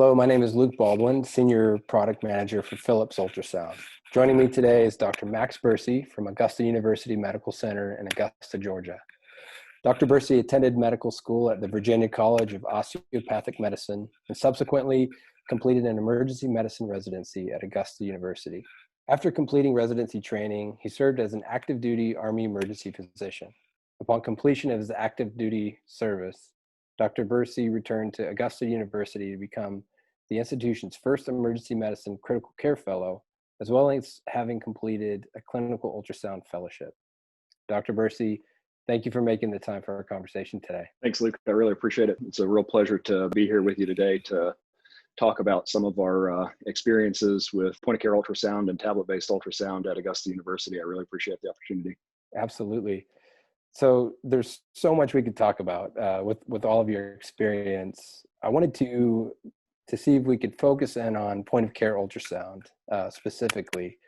Hello, my name is Luke Baldwin, Senior Product Manager for Philips Ultrasound. Joining me today is Dr. Max Bursey from Augusta University Medical Center in Augusta, Georgia. Dr. Bursey attended medical school at the Virginia College of Osteopathic Medicine and subsequently completed an emergency medicine residency at Augusta University. After completing residency training, he served as an active duty Army emergency physician. Upon completion of his active duty service, Dr. Bursey returned to Augusta University to become the institution's first emergency medicine critical care fellow, as well as having completed a clinical ultrasound fellowship. Dr. Bursey, thank you for making the time for our conversation today. Thanks, Luke. I really appreciate it. It's a real pleasure to be here with you today to talk about some of our experiences with point-of-care ultrasound and tablet-based ultrasound at Augusta University. I really appreciate the opportunity. Absolutely. So there's so much we could talk about with all of your experience. I wanted to see if we could focus in on point-of-care ultrasound specifically.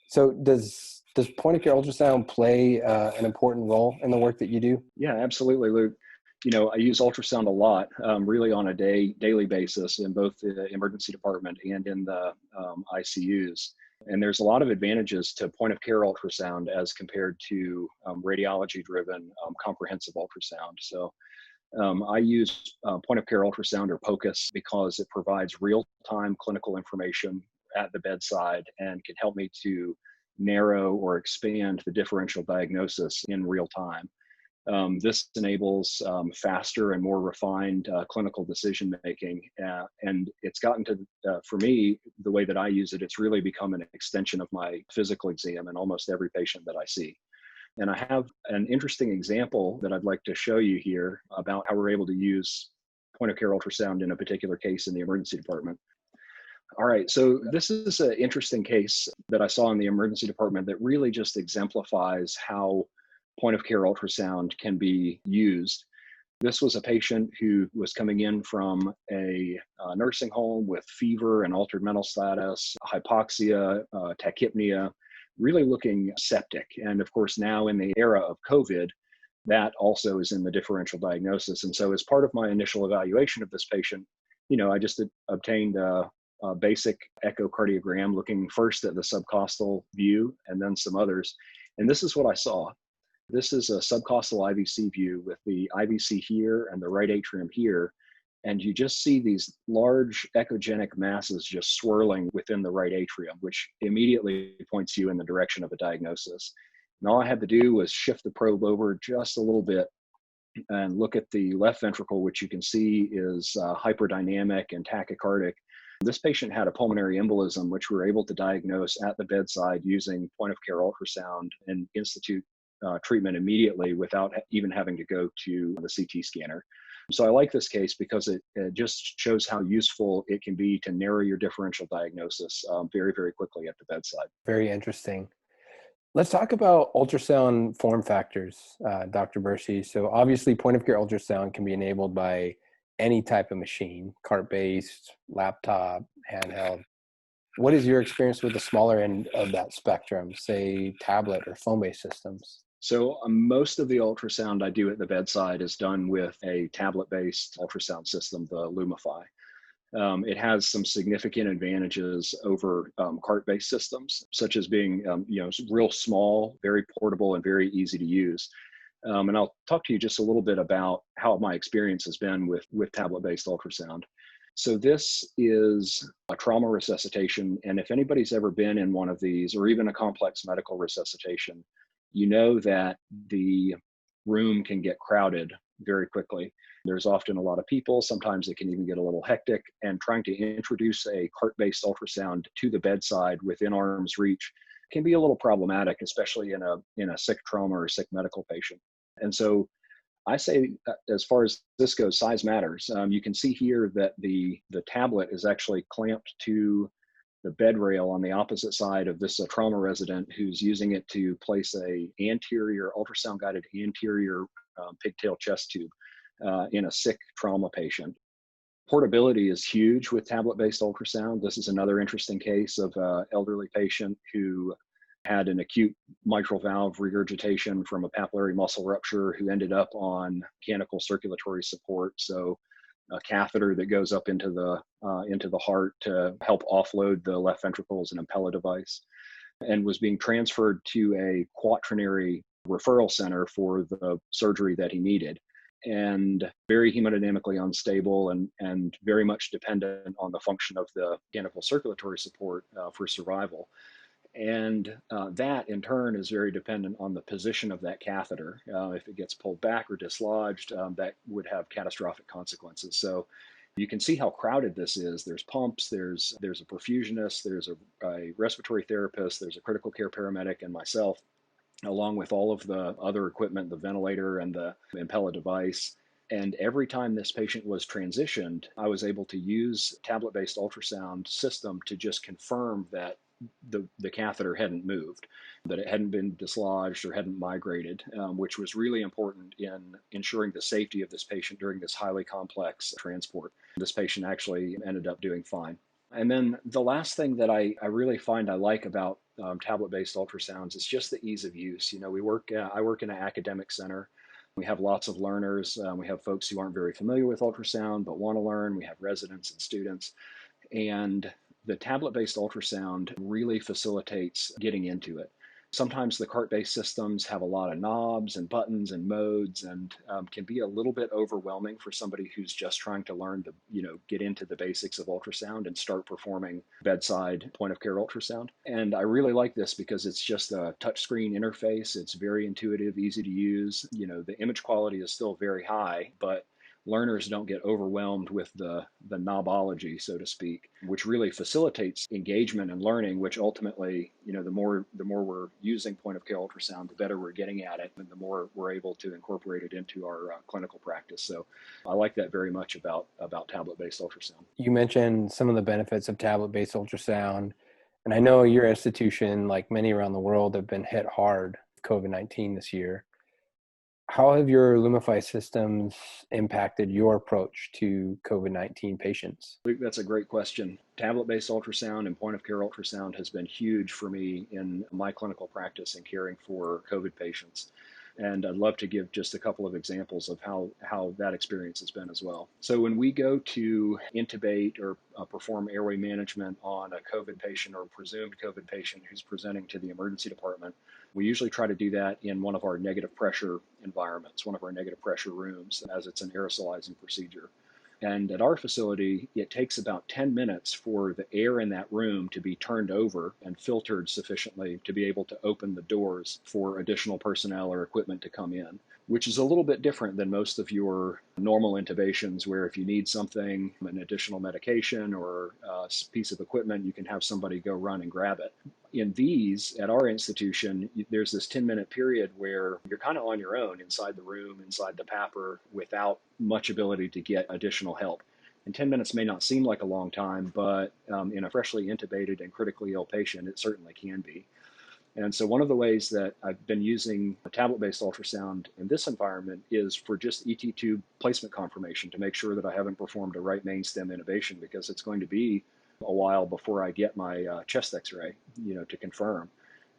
So does point-of-care ultrasound play an important role in the work that you do? Yeah, absolutely, Luke. You know, I use ultrasound a lot, really on a daily basis in both the emergency department and in the ICUs. And there's a lot of advantages to point of care ultrasound as compared to radiology driven comprehensive ultrasound. So I use point of care ultrasound or POCUS because it provides real-time clinical information at the bedside and can help me to narrow or expand the differential diagnosis in real time. This enables faster and more refined clinical decision making, and it's gotten to, for me, the way that I use it, it's really become an extension of my physical exam in almost every patient that I see. And I have an interesting example that I'd like to show you here about how we're able to use point of care ultrasound in a particular case in the emergency department. All right, so this is an interesting case that I saw in the emergency department that really just exemplifies how point of care ultrasound can be used. This was a patient who was coming in from a nursing home with fever and altered mental status, hypoxia, tachypnea, really looking septic. And of course, now in the era of COVID, that also is in the differential diagnosis. And so as part of my initial evaluation of this patient, you know, I just obtained a basic echocardiogram looking first at the subcostal view and then some others. And this is what I saw. This is a subcostal IVC view with the IVC here and the right atrium here. And you just see these large echogenic masses just swirling within the right atrium, which immediately points you in the direction of a diagnosis. And all I had to do was shift the probe over just a little bit and look at the left ventricle, which you can see is hyperdynamic and tachycardic. This patient had a pulmonary embolism, which we were able to diagnose at the bedside using point of care ultrasound and institute treatment immediately without even having to go to the CT scanner. So I like this case because it just shows how useful it can be to narrow your differential diagnosis very, very quickly at the bedside. Very interesting. Let's talk about ultrasound form factors, Dr. Bursey. So obviously point of care ultrasound can be enabled by any type of machine, cart-based, laptop, handheld. What is your experience with the smaller end of that spectrum, say tablet or phone-based systems? So most of the ultrasound I do at the bedside is done with a tablet-based ultrasound system, the Lumify. It has some significant advantages over cart-based systems, such as being real small, very portable, and very easy to use. And I'll talk to you just a little bit about how my experience has been with tablet-based ultrasound. So this is a trauma resuscitation, and if anybody's ever been in one of these, or even a complex medical resuscitation, you know that the room can get crowded very quickly. There's often a lot of people. Sometimes it can even get a little hectic, and trying to introduce a cart-based ultrasound to the bedside within arm's reach can be a little problematic, especially in a sick trauma or sick medical patient. And so I say, as far as this goes, size matters. You can see here that the tablet is actually clamped to the bed rail on the opposite side of this trauma resident who's using it to place a ultrasound guided anterior pigtail chest tube in a sick trauma patient. Portability is huge with tablet-based ultrasound. This is another interesting case of an elderly patient who had an acute mitral valve regurgitation from a papillary muscle rupture who ended up on mechanical circulatory support. So a catheter that goes up into the heart to help offload the left ventricle as an Impella device, and was being transferred to a quaternary referral center for the surgery that he needed. And very hemodynamically unstable and very much dependent on the function of the mechanical circulatory support for survival. And that in turn is very dependent on the position of that catheter. If it gets pulled back or dislodged, that would have catastrophic consequences. So you can see how crowded this is. There's pumps, there's a perfusionist, there's a respiratory therapist, there's a critical care paramedic, and myself, along with all of the other equipment, the ventilator and the Impella device. And every time this patient was transitioned, I was able to use tablet-based ultrasound system to just confirm that the catheter hadn't moved, that it hadn't been dislodged or hadn't migrated, which was really important in ensuring the safety of this patient during this highly complex transport. This patient actually ended up doing fine. And then the last thing that I really find I like about tablet-based ultrasounds is just the ease of use. I work in an academic center. We have lots of learners. We have folks who aren't very familiar with ultrasound but want to learn. We have residents and students. And the tablet-based ultrasound really facilitates getting into it. Sometimes the cart-based systems have a lot of knobs and buttons and modes, and can be a little bit overwhelming for somebody who's just trying to learn to, get into the basics of ultrasound and start performing bedside point of care ultrasound. And I really like this because it's just a touchscreen interface. It's very intuitive, easy to use. The image quality is still very high, but learners don't get overwhelmed with the knobology, so to speak, which really facilitates engagement and learning, which ultimately, the more we're using point of care ultrasound, the better we're getting at it, and the more we're able to incorporate it into our clinical practice. So I like that very much about tablet-based ultrasound. You mentioned some of the benefits of tablet-based ultrasound, and I know your institution, like many around the world, have been hit hard with COVID-19 this year. How have your Lumify systems impacted your approach to COVID-19 patients? I think that's a great question. Tablet-based ultrasound and point-of-care ultrasound has been huge for me in my clinical practice in caring for COVID patients. And I'd love to give just a couple of examples of how that experience has been as well. So when we go to intubate or perform airway management on a COVID patient or presumed COVID patient who's presenting to the emergency department, we usually try to do that in one of our negative pressure environments, one of our negative pressure rooms, as it's an aerosolizing procedure. And at our facility, it takes about 10 minutes for the air in that room to be turned over and filtered sufficiently to be able to open the doors for additional personnel or equipment to come in, which is a little bit different than most of your normal intubations, where if you need something, an additional medication or a piece of equipment, you can have somebody go run and grab it. In these, at our institution, there's this 10-minute period where you're kind of on your own inside the room, inside the PAPR, without much ability to get additional help. And 10 minutes may not seem like a long time, but in a freshly intubated and critically ill patient, it certainly can be. And so one of the ways that I've been using a tablet-based ultrasound in this environment is for just ET tube placement confirmation to make sure that I haven't performed a right main stem intubation, because it's going to be a while before I get my chest x-ray, to confirm.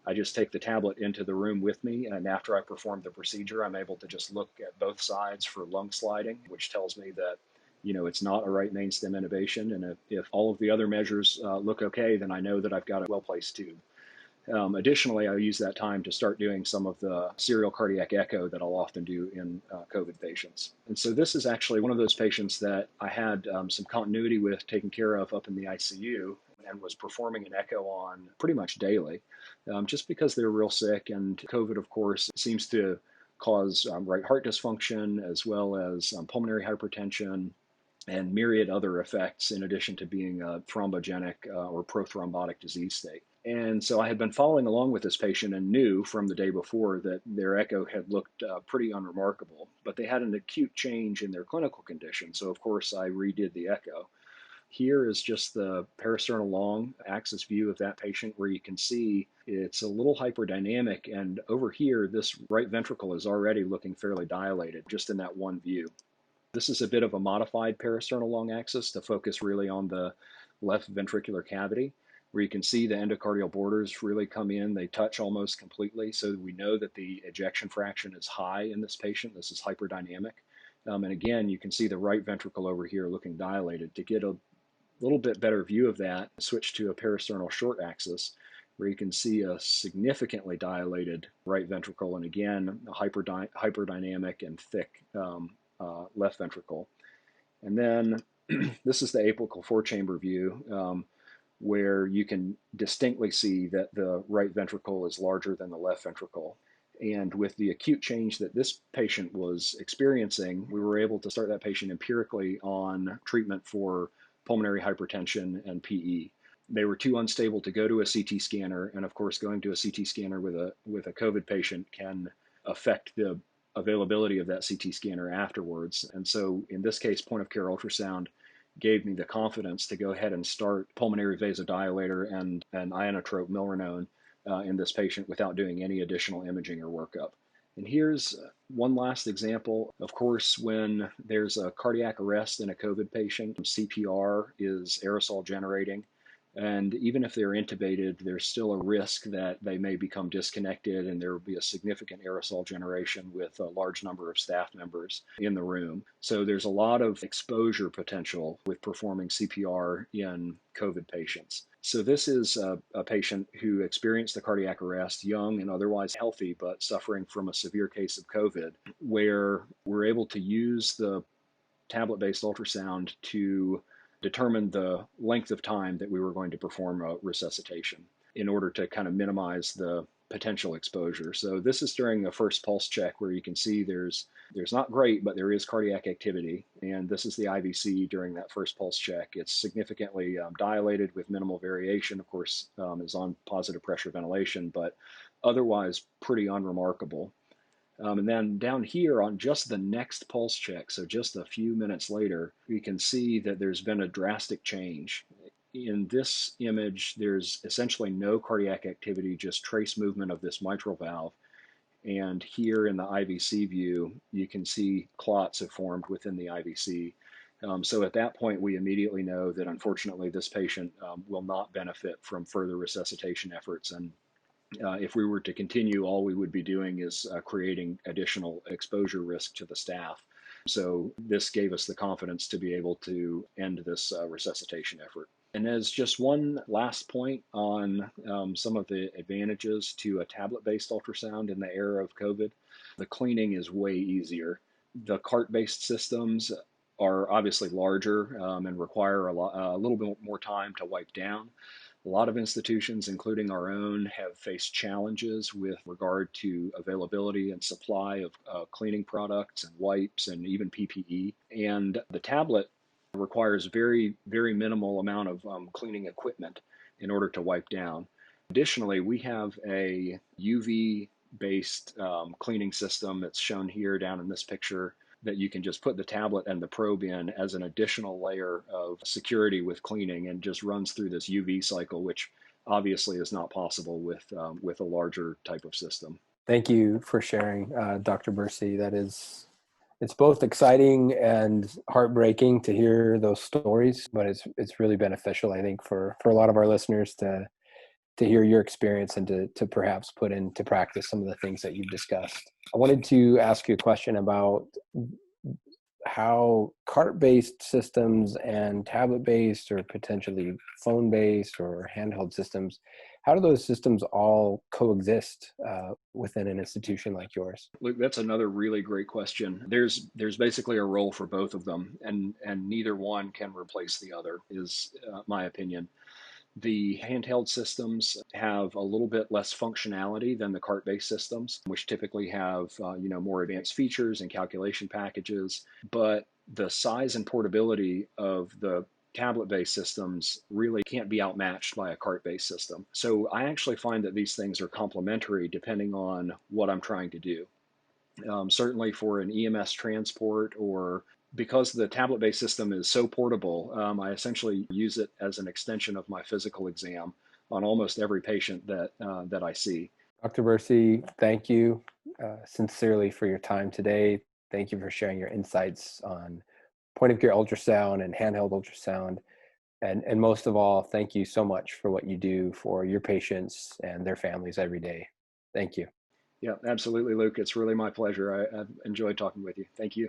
I just take the tablet into the room with me, and after I perform the procedure, I'm able to just look at both sides for lung sliding, which tells me that, it's not a right main stem intubation. And if all of the other measures look okay, then I know that I've got a well-placed tube. Additionally, I use that time to start doing some of the serial cardiac echo that I'll often do in COVID patients. And so this is actually one of those patients that I had some continuity with taking care of up in the ICU, and was performing an echo on pretty much daily, just because they're real sick. And COVID, of course, seems to cause right heart dysfunction, as well as pulmonary hypertension and myriad other effects, in addition to being a thrombogenic or prothrombotic disease state. And so I had been following along with this patient and knew from the day before that their echo had looked pretty unremarkable, but they had an acute change in their clinical condition. So of course I redid the echo. Here is just the parasternal long axis view of that patient, where you can see it's a little hyperdynamic. And over here, this right ventricle is already looking fairly dilated just in that one view. This is a bit of a modified parasternal long axis to focus really on the left ventricular cavity, where you can see the endocardial borders really come in. They touch almost completely. So we know that the ejection fraction is high in this patient. This is hyperdynamic. And again, you can see the right ventricle over here looking dilated. To get a little bit better view of that, switch to a parasternal short axis, where you can see a significantly dilated right ventricle, and again, a hyperdynamic and thick left ventricle. And then this is the apical four-chamber view, where you can distinctly see that the right ventricle is larger than the left ventricle. And with the acute change that this patient was experiencing, we were able to start that patient empirically on treatment for pulmonary hypertension and PE. They were too unstable to go to a CT scanner, and of course, going to a CT scanner with a COVID patient can affect the availability of that CT scanner afterwards. And so, in this case, point of care ultrasound gave me the confidence to go ahead and start pulmonary vasodilator and an ionotrope milrinone in this patient without doing any additional imaging or workup. And here's one last example. Of course, when there's a cardiac arrest in a COVID patient, CPR is aerosol generating. And even if they're intubated, there's still a risk that they may become disconnected and there will be a significant aerosol generation with a large number of staff members in the room. So there's a lot of exposure potential with performing CPR in COVID patients. So this is a patient who experienced the cardiac arrest, young and otherwise healthy, but suffering from a severe case of COVID, where we're able to use the tablet-based ultrasound to determine the length of time that we were going to perform a resuscitation in order to kind of minimize the potential exposure. So this is during the first pulse check, where you can see there's not great, but there is cardiac activity. And this is the IVC during that first pulse check. It's significantly dilated with minimal variation, of course, is on positive pressure ventilation, but otherwise pretty unremarkable. And then down here on just the next pulse check, so just a few minutes later, we can see that there's been a drastic change. In this image, there's essentially no cardiac activity, just trace movement of this mitral valve. And here in the IVC view, you can see clots have formed within the IVC. So at that point, we immediately know that unfortunately this patient will not benefit from further resuscitation efforts. And if we were to continue, all we would be doing is creating additional exposure risk to the staff. So this gave us the confidence to be able to end this resuscitation effort. And as just one last point on some of the advantages to a tablet-based ultrasound in the era of COVID, the cleaning is way easier. The cart-based systems are obviously larger and require a little bit more time to wipe down. A lot of institutions, including our own, have faced challenges with regard to availability and supply of cleaning products and wipes and even PPE. And the tablet requires very, very minimal amount of cleaning equipment in order to wipe down. Additionally, we have a UV-based cleaning system that's shown here down in this picture, that you can just put the tablet and the probe in as an additional layer of security with cleaning, and just runs through this UV cycle, which obviously is not possible with a larger type of system. Thank you for sharing, Dr. Bursey. It's both exciting and heartbreaking to hear those stories, but it's really beneficial, I think, for a lot of our listeners to hear your experience and to perhaps put into practice some of the things that you've discussed. I wanted to ask you a question about how cart-based systems and tablet-based or potentially phone-based or handheld systems, how do those systems all coexist within an institution like yours? Look, that's another really great question. There's basically a role for both of them, and neither one can replace the other, is my opinion. The handheld systems have a little bit less functionality than the cart-based systems, which typically have more advanced features and calculation packages. But the size and portability of the tablet-based systems really can't be outmatched by a cart-based system. So I actually find that these things are complementary depending on what I'm trying to do. Certainly for an EMS transport, or because the tablet-based system is so portable, I essentially use it as an extension of my physical exam on almost every patient that I see. Dr. Bursey, thank you sincerely for your time today. Thank you for sharing your insights on point of care ultrasound and handheld ultrasound. And most of all, thank you so much for what you do for your patients and their families every day. Thank you. Yeah, absolutely, Luke. It's really my pleasure. I've enjoyed talking with you. Thank you.